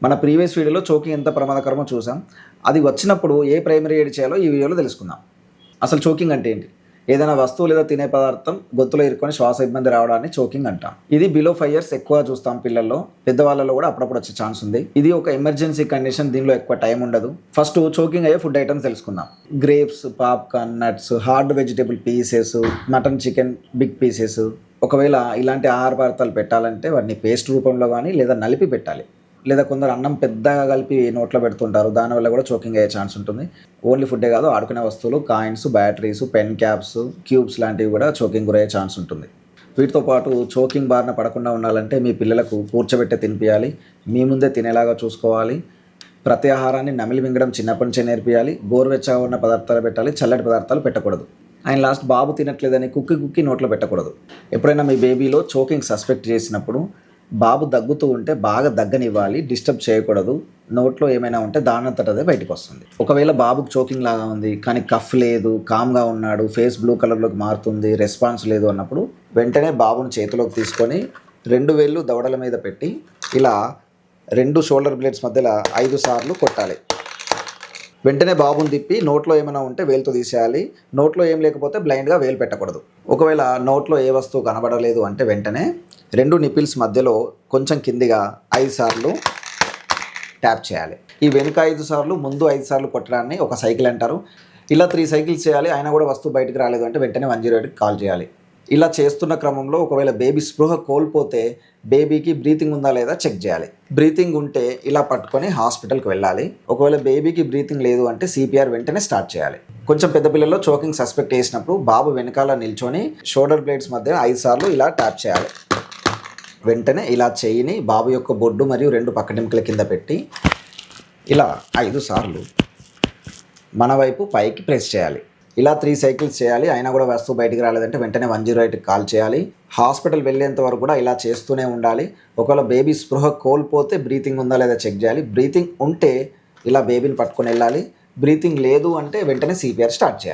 మన ప్రీవియస్ వీడియోలో చోకింగ్ ఎంత ప్రమాదకరమో చూసాం. అది వచ్చినప్పుడు ఏ ప్రైమరీ ఎయిడ్ చేయాలో ఈ వీడియోలో తెలుసుకుందాం. అసలు చోకింగ్ అంటే ఏంటి? ఏదైనా వస్తువు లేదా తినే పదార్థం గొంతులో ఇరుక్కొని శ్వాస ఇబ్బంది రావడాన్ని చోకింగ్ అంటాం. ఇది బిలో 5 years ఎక్కువ చూస్తాం పిల్లల్లో, పెద్దవాళ్ళలో కూడా అప్పుడప్పుడు వచ్చే ఛాన్స్ ఉంది. ఇది ఒక ఎమర్జెన్సీ కండిషన్, దీనిలో ఎక్కువ టైం ఉండదు. ఫస్ట్ చోకింగ్ అయ్యే ఫుడ్ ఐటమ్స్ తెలుసుకుందాం. Grapes, popcorn, nuts, hard vegetable pieces, mutton, chicken big pieces. ఒకవేళ ఇలాంటి ఆహార పదార్థాలు పెట్టాలంటే వాటిని పేస్ట్ రూపంలో కానీ లేదా నలిపి పెట్టాలి. లేదా కొందరు అన్నం పెద్దగా కలిపి నోట్లో పెడుతుంటారు, దానివల్ల కూడా చోకింగ్ అయ్యే ఛాన్స్ ఉంటుంది. ఓన్లీ ఫుడ్డే కాదు, ఆడుకునే వస్తువులు, coins, batteries, pen caps, cubes లాంటివి కూడా చోకింగ్ గురయ్యే ఛాన్స్ ఉంటుంది. వీటితో పాటు చోకింగ్ బారిన పడకుండా ఉండాలంటే మీ పిల్లలకు కూర్చోబెట్టే తినిపించాలి, మీ ముందే తినేలాగా చూసుకోవాలి. ప్రతి ఆహారాన్ని నమిలి మింగడం చిన్నప్పటి నుంచే నేర్పియాలి. గోరువెచ్చగా ఉన్న పదార్థాలు పెట్టాలి, చల్లటి పదార్థాలు పెట్టకూడదు. ఆయన లాస్ట్ బాబు తినట్లేదని కుక్కి నోట్లో పెట్టకూడదు. ఎప్పుడైనా మీ బేబీలో చోకింగ్ సస్పెక్ట్ చేసినప్పుడు బాబు దగ్గుతూ ఉంటే బాగా దగ్గనివ్వాలి, డిస్టర్బ్ చేయకూడదు. నోట్లో ఏమైనా ఉంటే దానంతట అదే బయటకు వస్తుంది. ఒకవేళ బాబుకు చోకింగ్ లాగా ఉంది కానీ కఫ్ లేదు, కామ్గా ఉన్నాడు, ఫేస్ బ్లూ కలర్లోకి మారుతుంది, రెస్పాన్స్ లేదు అన్నప్పుడు వెంటనే బాబును చేతిలోకి తీసుకొని 2 వేళ్ళు దవడల మీద పెట్టి ఇలా 2 షోల్డర్ బ్లేడ్స్ మధ్యలో 5 సార్లు కొట్టాలి. వెంటనే బాబుని తిప్పి నోట్లో ఏమైనా ఉంటే వేలుతో తీసేయాలి. నోట్లో ఏం లేకపోతే బ్లైండ్గా వేలు పెట్టకూడదు. ఒకవేళ నోట్లో ఏ వస్తువు కనబడలేదు అంటే వెంటనే 2 నిపిల్స్ మధ్యలో కొంచెం కిందిగా 5 సార్లు ట్యాప్ చేయాలి. ఈ వెనుక 5 సార్లు, ముందు 5 సార్లు కొట్టడాన్ని ఒక సైకిల్ అంటారు. ఇలా 3 సైకిల్స్ చేయాలి. అయినా కూడా వస్తువు బయటకు రాలేదు అంటే వెంటనే 108కి కాల్ చేయాలి. ఇలా చేస్తున్న క్రమంలో ఒకవేళ బేబీ స్పృహ కోల్పోతే బేబీకి బ్రీతింగ్ ఉందా లేదా చెక్ చేయాలి. బ్రీతింగ్ ఉంటే ఇలా పట్టుకొని హాస్పిటల్కి వెళ్ళాలి. ఒకవేళ బేబీకి బ్రీతింగ్ లేదు అంటే సిపిఆర్ వెంటనే స్టార్ట్ చేయాలి. కొంచెం పెద్ద పిల్లల్లో చోకింగ్ సస్పెక్ట్ చేసినప్పుడు బాబు వెనకాల నిల్చొని షోల్డర్ బ్లేడ్స్ మధ్య 5 సార్లు ఇలా ట్యాప్ చేయాలి. వెంటనే ఇలా చేయిని బాబు యొక్క బొడ్డు మరియు 2 పక్కటింకల కింద పెట్టి ఇలా 5 సార్లు మన వైపు పైకి ప్రెస్ చేయాలి. ఇలా 3 సైకిల్స్ చేయాలి. అయినా కూడా వస్తువు బయటికి రాలేదంటే వెంటనే 108కి కాల్ చేయాలి. హాస్పిటల్ వెళ్ళేంత వరకు కూడా ఇలా చేస్తూనే ఉండాలి. ఒకవేళ బేబీ స్పృహ కోల్పోతే బ్రీతింగ్ ఉందా లేదా చెక్ చేయాలి. బ్రీతింగ్ ఉంటే ఇలా బేబీని పట్టుకొని వెళ్ళాలి. బ్రీతింగ్ లేదు అంటే వెంటనే సిపిఆర్ స్టార్ట్ చేయాలి.